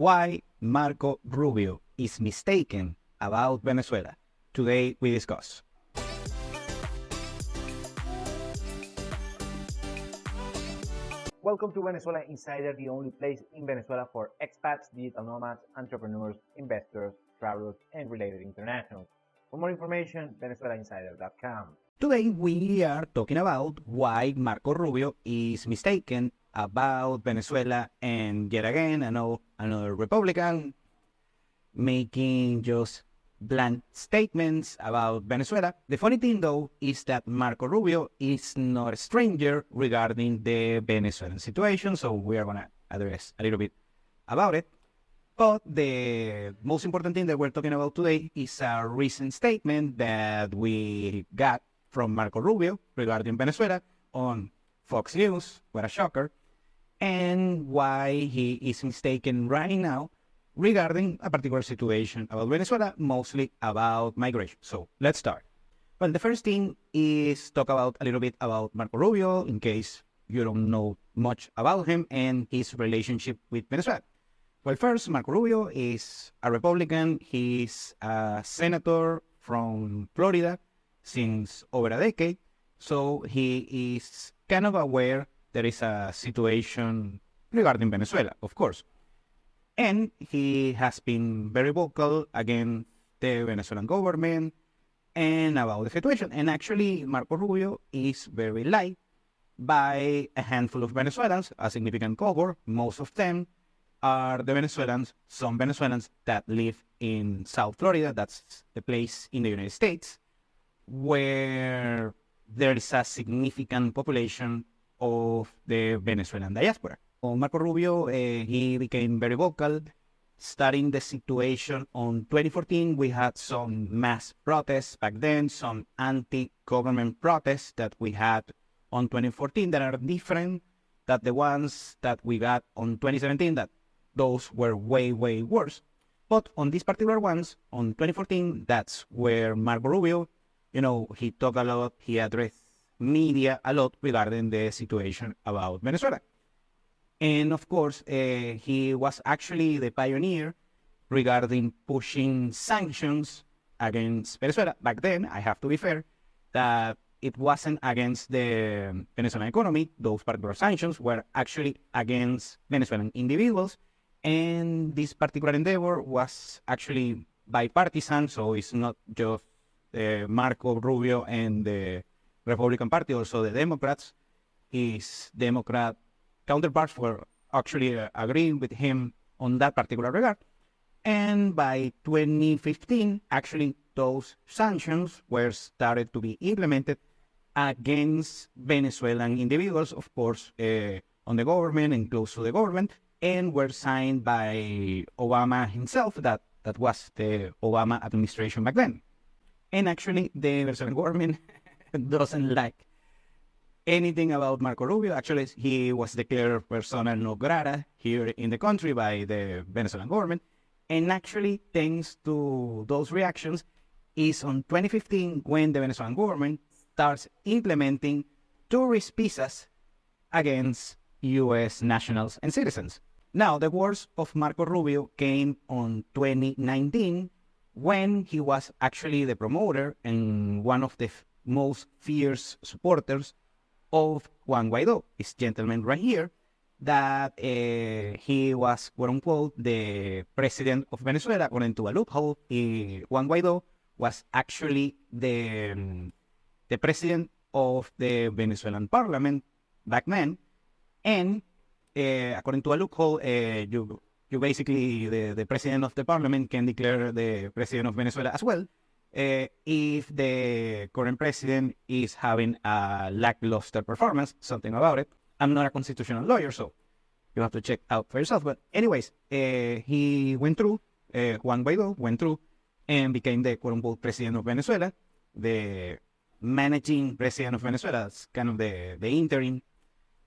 why Marco Rubio is mistaken about Venezuela. Today we discuss. Welcome to Venezuela Insider, the only place in Venezuela for expats, digital nomads, entrepreneurs, investors, travelers, and related internationals. For more information, venezuelainsider.com. Today we are talking about why Marco Rubio is mistaken about Venezuela, and yet again another Republican making just blunt statements about Venezuela. The funny thing though is that Marco Rubio is not a stranger regarding the Venezuelan situation, so we are gonna address a little bit about it. But the most important thing that we're talking about today is a recent statement that we got from Marco Rubio regarding Venezuela on Fox News. What a shocker. And why he is mistaken right now regarding a particular situation about Venezuela, mostly about migration. So let's start. Well, the first thing is talk about a little bit about Marco Rubio, in case you don't know much about him and his relationship with Venezuela. Well, first, Marco Rubio is a Republican. He's a senator from Florida since over a decade. So he is kind of aware there is a situation regarding Venezuela, of course. And he has been very vocal against the Venezuelan government and about the situation. And actually, Marco Rubio is very liked by a handful of Venezuelans, a significant cohort. Most of them are the Venezuelans, some Venezuelans that live in South Florida. That's the place in the United States where there is a significant population of the Venezuelan diaspora. Marco Rubio, he became very vocal. Starting the situation on 2014, we had some mass protests back then, some anti-government protests that we had on 2014 that are different than the ones that we got on 2017, that those were way, way worse. But on these particular ones, on 2014, that's where Marco Rubio, he talked a lot, he addressed media a lot regarding the situation about Venezuela. And of course, he was actually the pioneer regarding pushing sanctions against Venezuela. Back then, I have to be fair, that it wasn't against the Venezuelan economy. Those particular sanctions were actually against Venezuelan individuals. And this particular endeavor was actually bipartisan, so it's not just Marco Rubio and the Republican Party, also the Democrats. His Democrat counterparts were actually agreeing with him on that particular regard. And by 2015, actually, those sanctions were started to be implemented against Venezuelan individuals, of course, on the government and close to the government, and were signed by Obama himself. That was the Obama administration back then. And actually, the Venezuelan government doesn't like anything about Marco Rubio. Actually, he was declared persona non grata here in the country by the Venezuelan government. And actually, thanks to those reactions, is on 2015 when the Venezuelan government starts implementing tourist visas against U.S. nationals and citizens. Now, the worst of Marco Rubio came on 2019 when he was actually the promoter and one of the most fierce supporters of Juan Guaido, this gentleman right here, that he was, quote-unquote, the president of Venezuela. According to a loophole, Juan Guaido was actually the president of the Venezuelan parliament back then. And according to a loophole, you basically, the president of the parliament can declare the president of Venezuela as well, if the current president is having a lackluster performance, something about it. I'm not a constitutional lawyer, so you have to check out for yourself. But anyways, he went through, Juan Guaido went through and became the quote-unquote president of Venezuela, the managing president of Venezuela. It's kind of the interim,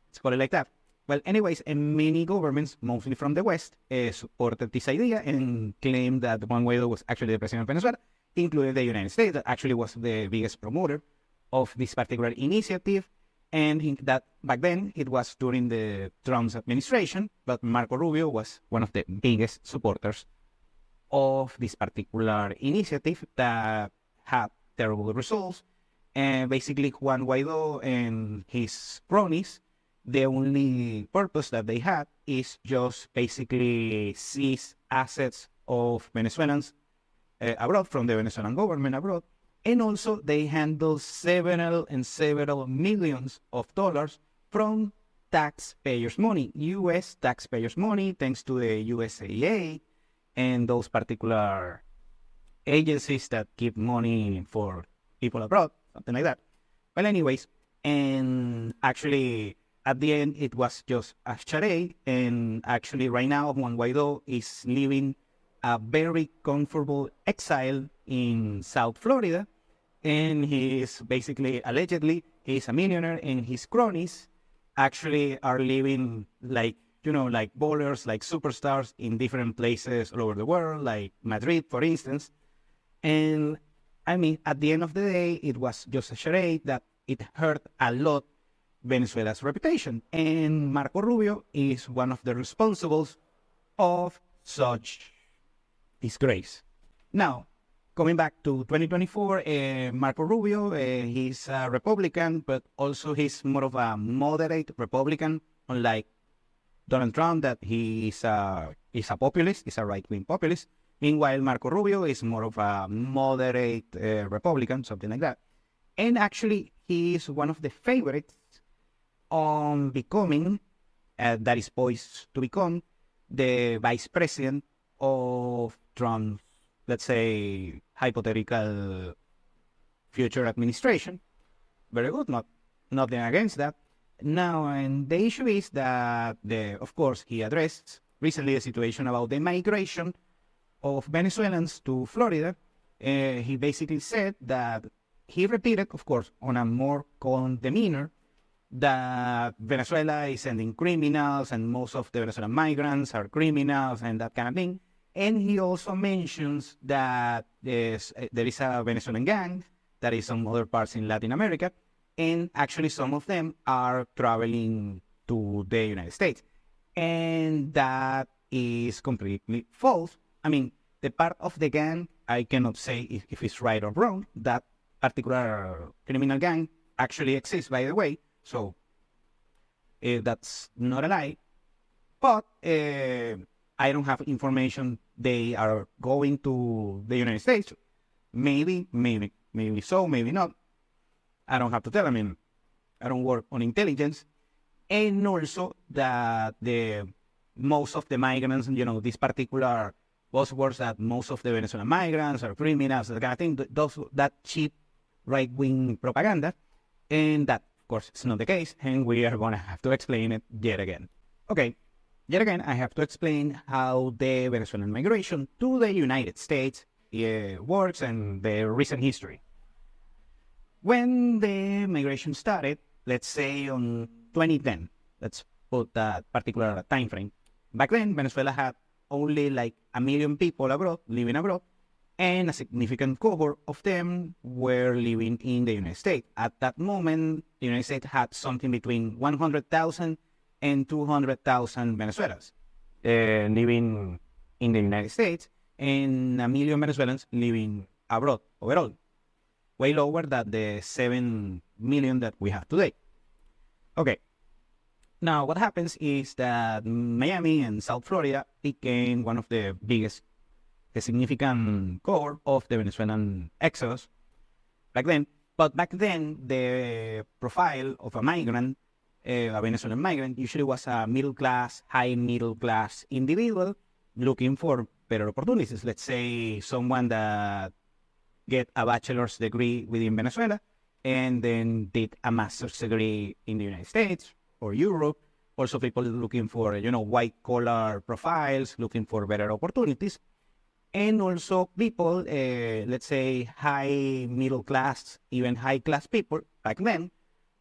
let's call it like that. Well, anyways, and many governments, mostly from the West, supported this idea and claimed that Juan Guaido was actually the president of Venezuela, including the United States, that actually was the biggest promoter of this particular initiative. And that back then it was during the Trump's administration, but Marco Rubio was one of the biggest supporters of this particular initiative that had terrible results. And basically, Juan Guaido and his cronies, the only purpose that they had is just basically seize assets of Venezuelans abroad, from the Venezuelan government abroad. And also they handle several millions of dollars from taxpayers' money, U.S. taxpayers' money, thanks to the USAA and those particular agencies that give money for people abroad, something like that. Well, anyways, and actually at the end it was just a charade, and actually right now Juan Guaido is living a very comfortable exile in South Florida, and he is basically, allegedly, he's a millionaire, and his cronies actually are living like, like ballers, like superstars in different places all over the world, like Madrid, for instance. And I mean, at the end of the day, it was just a charade that it hurt a lot Venezuela's reputation. And Marco Rubio is one of the responsibles of such disgrace. Now, coming back to 2024, Marco Rubio, he's a Republican, but also he's more of a moderate Republican, unlike Donald Trump, that he is a populist, he's a right-wing populist. Meanwhile, Marco Rubio is more of a moderate Republican, something like that. And actually, he is one of the favorites on becoming, that is poised to become, the vice president of Trump's, let's say, hypothetical future administration. Very good, nothing against that. Now, and the issue is that, of course, he addressed recently the situation about the migration of Venezuelans to Florida. He basically said that he repeated, of course, on a more calm demeanor, that Venezuela is sending criminals and most of the Venezuelan migrants are criminals and that kind of thing. And he also mentions that there is a Venezuelan gang that is on other parts in Latin America, and actually some of them are traveling to the United States. And that is completely false. I mean, the part of the gang, I cannot say if it's right or wrong. That particular criminal gang actually exists, by the way, so that's not a lie. But I don't have information they are going to the United States. Maybe so, maybe not. I don't have to tell. I mean, I don't work on intelligence. And also that most of the migrants, this particular buzzwords that most of the Venezuelan migrants are criminals, that kind of thing, that cheap right-wing propaganda. And that, of course, is not the case. And we are going to have to explain it yet again. Okay. Yet again, I have to explain how the Venezuelan migration to the United States works and the recent history. When the migration started, let's say on 2010, let's put that particular time frame. Back then, Venezuela had only like 1 million people abroad, living abroad, and a significant cohort of them were living in the United States. At that moment, the United States had something between 100,000 and 200,000 Venezuelans living in the United States, and 1 million Venezuelans living abroad overall, way lower than the 7 million that we have today. Okay, now what happens is that Miami and South Florida became one of the biggest, the significant core of the Venezuelan exodus back then. But back then, the profile of a migrant, a Venezuelan migrant, usually was a middle-class, high middle-class individual looking for better opportunities. Let's say someone that get a bachelor's degree within Venezuela and then did a master's degree in the United States or Europe. Also people looking for, white-collar profiles, looking for better opportunities. And also people, let's say high middle class, even high class people back then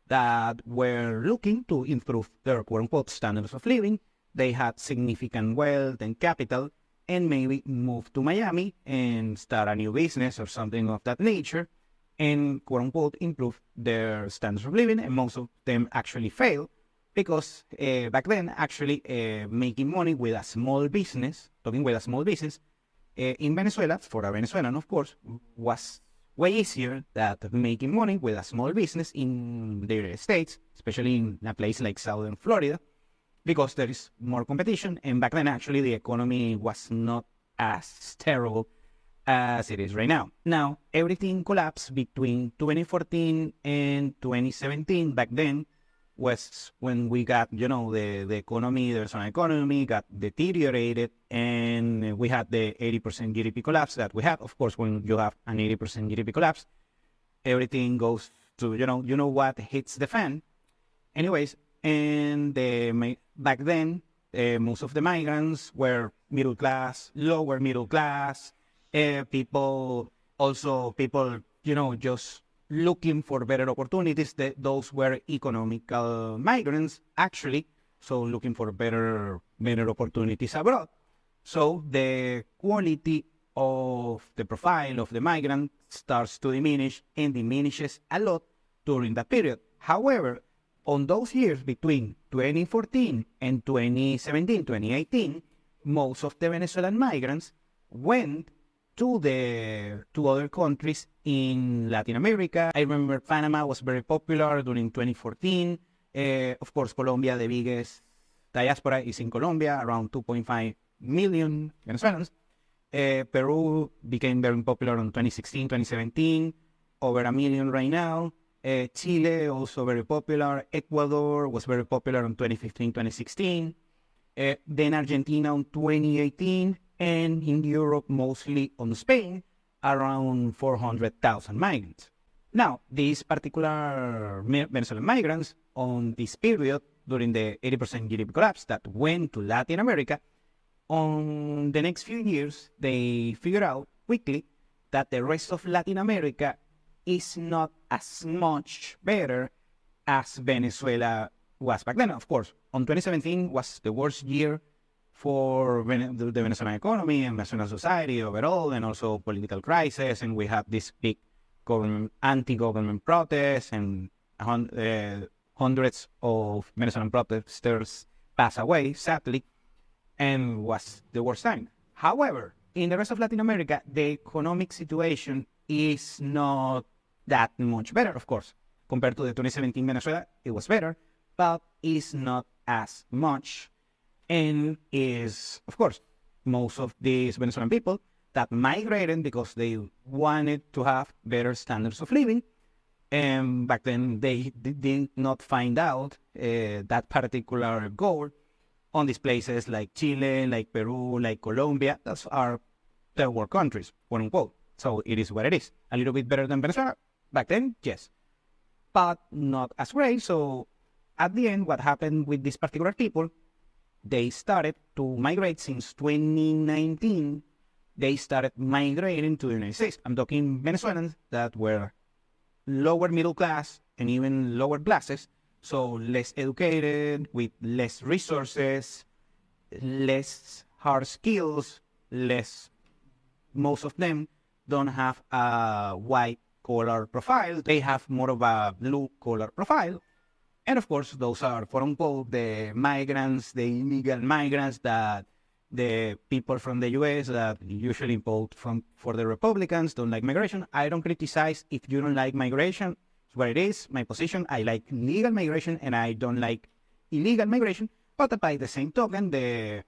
that were looking to improve their quote-unquote standards of living. They had significant wealth and capital and maybe move to Miami and start a new business or something of that nature. and quote unquote improve their standards of living, and most of them actually fail because back then actually making money with a small business, talking with a small business in Venezuela, for a Venezuelan of course, was way easier than making money with a small business in the United States, especially in a place like Southern Florida, because there is more competition. And back then, actually, the economy was not as terrible as it is right now. Now, everything collapsed between 2014 and 2017. Back then was when we got, the economy, the Venezuelan economy got deteriorated, and we had the 80% GDP collapse that we had. Of course, when you have an 80% GDP collapse, everything goes to, what hits the fan. Anyways, and back then, most of the migrants were middle class, lower middle class, people, just looking for better opportunities. Those were economical migrants, actually, so looking for better opportunities abroad. So the quality of the profile of the migrant starts to diminish and diminishes a lot during that period. However, on those years between 2014 and 2017, 2018, most of the Venezuelan migrants went to other countries in Latin America. I remember Panama was very popular during 2014. Of course, Colombia, the biggest diaspora is in Colombia, around 2.5 million Venezuelans. Peru became very popular in 2016, 2017, over a million right now. Chile, also very popular. Ecuador was very popular in 2015, 2016. Then Argentina in 2018. And in Europe, mostly on Spain, around 400,000 migrants. Now, these particular Venezuelan migrants on this period, during the 80% GDP collapse that went to Latin America, on the next few years, they figured out quickly that the rest of Latin America is not as much better as Venezuela was back then. Of course, on 2017 was the worst year for the Venezuelan economy and Venezuelan society overall, and also political crisis, and we have this big anti-government protests, and hundreds of Venezuelan protesters pass away, sadly, and was the worst time. However, in the rest of Latin America, the economic situation is not that much better, of course. Compared to the 2017 Venezuela, it was better, but is not as much. And is, of course, most of these Venezuelan people that migrated because they wanted to have better standards of living. And back then, they did not find out that particular goal on these places like Chile, like Peru, like Colombia. Those are third world countries, quote unquote. So it is what it is. A little bit better than Venezuela back then, yes, but not as great. So at the end, what happened with these particular people? They started to migrate since 2019. They started migrating to the United States. I'm talking Venezuelans that were lower middle class and even lower classes, so less educated, with less resources, less hard skills, most of them don't have a white collar profile. They have more of a blue collar profile. And of course, those are, quote unquote, the migrants, the illegal migrants that the people from the US that usually vote for the Republicans don't like migration. I don't criticize if you don't like migration. It's what it is. My position, I like legal migration and I don't like illegal migration. But by the same token, the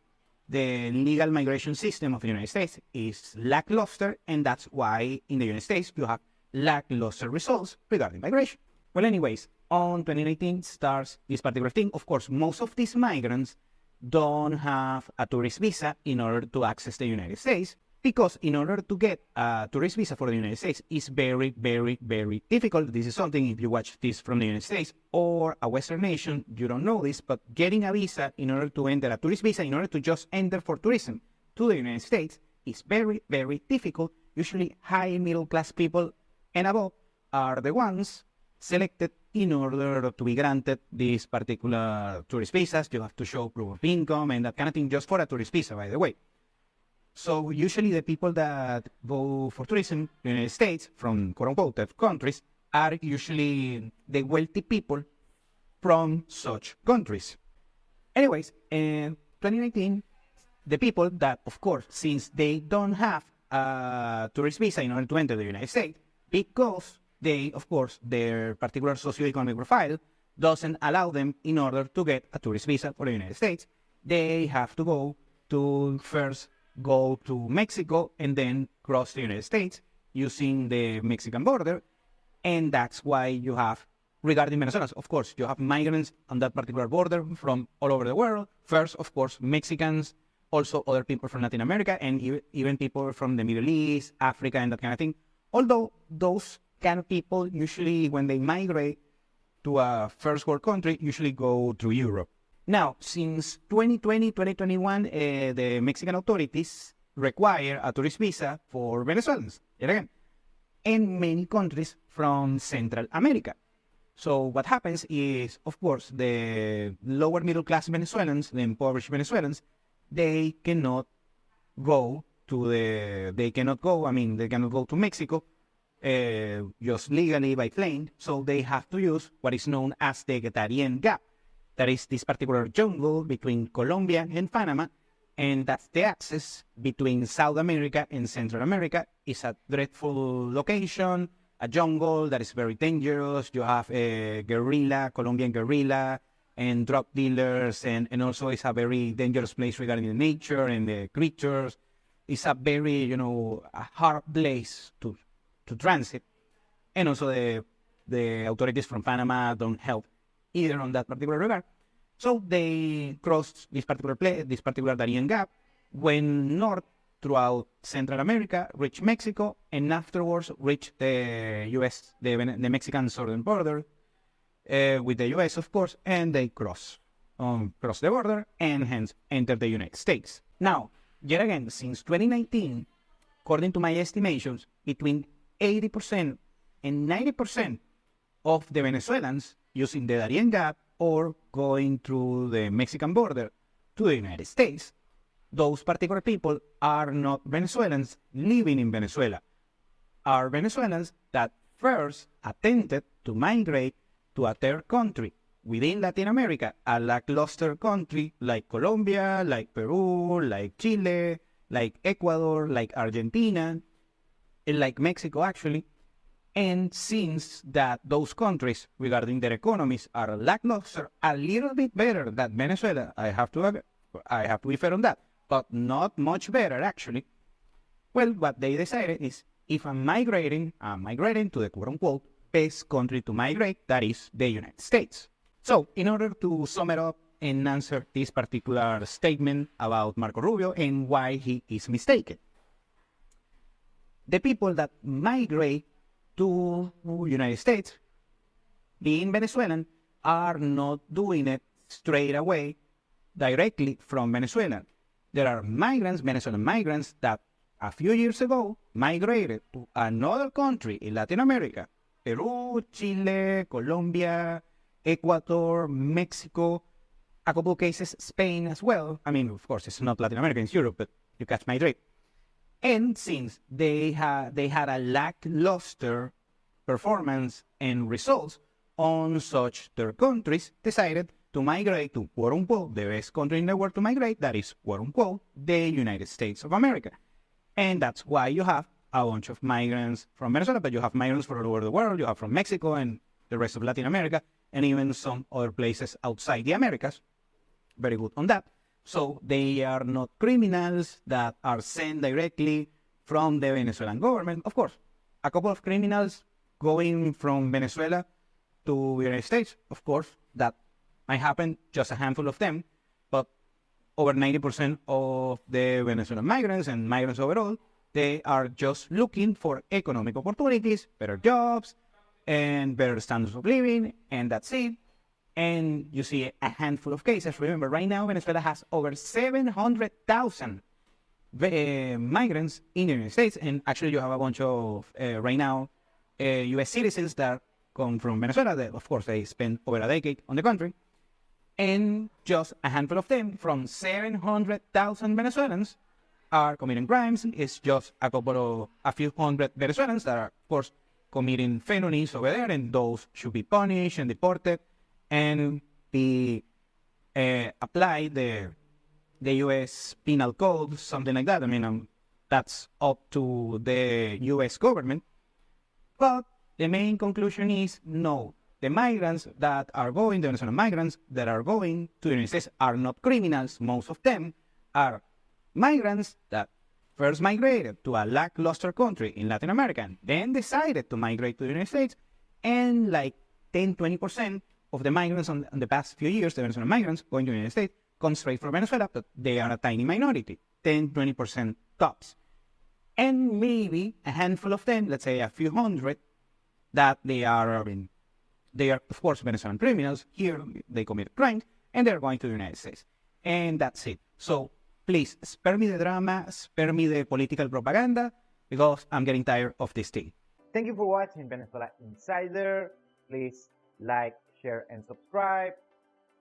legal migration system of the United States is lackluster, and that's why in the United States you have lackluster results regarding migration. Well, anyways, on 2019 starts this particular thing. Of course, most of these migrants don't have a tourist visa in order to access the United States, because in order to get a tourist visa for the United States is very, very, very difficult. This is something, if you watch this from the United States or a Western nation, you don't know this, but getting a visa in order to enter, a tourist visa in order to just enter for tourism to the United States is very, very difficult. Usually high middle class people and above are the ones selected in order to be granted these particular tourist visas. You have to show proof of income and that kind of thing just for a tourist visa, by the way. So usually the people that go for tourism in the United States from quote-unquote developed countries are usually the wealthy people from such countries. Anyways, in 2019, the people that, of course, since they don't have a tourist visa in order to enter the United States, because they, of course, their particular socioeconomic profile doesn't allow them in order to get a tourist visa for the United States, they have to go to Mexico and then cross the United States using the Mexican border. And that's why you have, regarding Venezuelans, of course, you have migrants on that particular border from all over the world. First, of course, Mexicans, also other people from Latin America, and even people from the Middle East, Africa, and that kind of thing. Although those kind of people usually, when they migrate to a first world country, usually go through Europe. Now, since 2020, 2021, the Mexican authorities require a tourist visa for Venezuelans, yet again, and many countries from Central America. So what happens is, of course, the lower middle class Venezuelans, the impoverished Venezuelans, they cannot go to Mexico just legally by plane. So they have to use what is known as the Darien Gap. That is this particular jungle between Colombia and Panama, and that's the access between South America and Central America. It's a dreadful location, a jungle that is very dangerous. You have a Colombian guerrilla, and drug dealers, and also it's a very dangerous place regarding the nature and the creatures. It's a very, a hard place to transit. And also the authorities from Panama don't help either on that particular regard. So they crossed this particular Darien Gap, went north throughout Central America, reached Mexico, and afterwards reached the U.S., the Mexican southern border with the U.S., of course, and they cross the border and hence enter the United States. Now, yet again, since 2019, according to my estimations, between 80% and 90% of the Venezuelans using the Darien Gap or going through the Mexican border to the United States, those particular people are not Venezuelans living in Venezuela, are Venezuelans that first attempted to migrate to a third country within Latin America, a lackluster country like Colombia, like Peru, like Chile, like Ecuador, like Argentina, and like Mexico actually. And since that those countries regarding their economies are lackluster, a little bit better than Venezuela, I have to be fair on that, but not much better actually. Well, what they decided is, if I'm migrating to the quote-unquote best country to migrate, that is the United States. So, in order to sum it up and answer this particular statement about Marco Rubio and why he is mistaken, the people that migrate to United States, being Venezuelan, are not doing it straight away directly from Venezuela. There are migrants, Venezuelan migrants, that a few years ago migrated to another country in Latin America, Peru, Chile, Colombia, Ecuador, Mexico, a couple of cases, Spain as well. I mean, of course, it's not Latin America, it's Europe, but you catch my drift. And since they had a lackluster performance and results on such their countries, decided to migrate to quote-unquote the best country in the world to migrate, that is quote-unquote the United States of America. And that's why you have a bunch of migrants from Venezuela, but you have migrants from all over the world. You have from Mexico and the rest of Latin America, and even some other places outside the Americas. Very good on that. So they are not criminals that are sent directly from the Venezuelan government. Of course, a couple of criminals going from Venezuela to the United States, of course, that might happen, just a handful of them, but over 90% of the Venezuelan migrants and migrants overall, they are just looking for economic opportunities, better jobs, and better standards of living, and that's it. And you see a handful of cases. Remember, right now, Venezuela has over 700,000 migrants in the United States. And actually, you have a bunch of, right now, U.S. citizens that come from Venezuela. That, of course, they spent over a decade on the country. And just a handful of them, from 700,000 Venezuelans, are committing crimes. It's just a few hundred Venezuelans that are, of course, committing felonies over there, and those should be punished and deported and be apply the U.S. penal code, something like that. I mean, that's up to the U.S. government. But the main conclusion is no. The migrants that are going, the Venezuelan migrants that are going to the United States are not criminals. Most of them are migrants that first migrated to a lackluster country in Latin America, and then decided to migrate to the United States. And like 10-20% of the migrants on the past few years, the Venezuelan migrants going to the United States, come straight from Venezuela, but they are a tiny minority, 10-20% tops. And maybe a handful of them, let's say a few hundred, that they are of course Venezuelan criminals. Here they commit crimes, and they're going to the United States. And that's it. So please, spare me the drama, spare me the political propaganda, because I'm getting tired of this thing. Thank you for watching Venezuela Insider. Please like, share, and subscribe.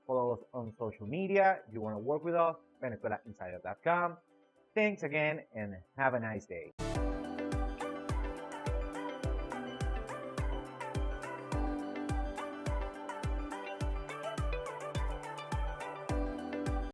Follow us on social media. If you want to work with us, VenezuelaInsider.com. Thanks again, and have a nice day.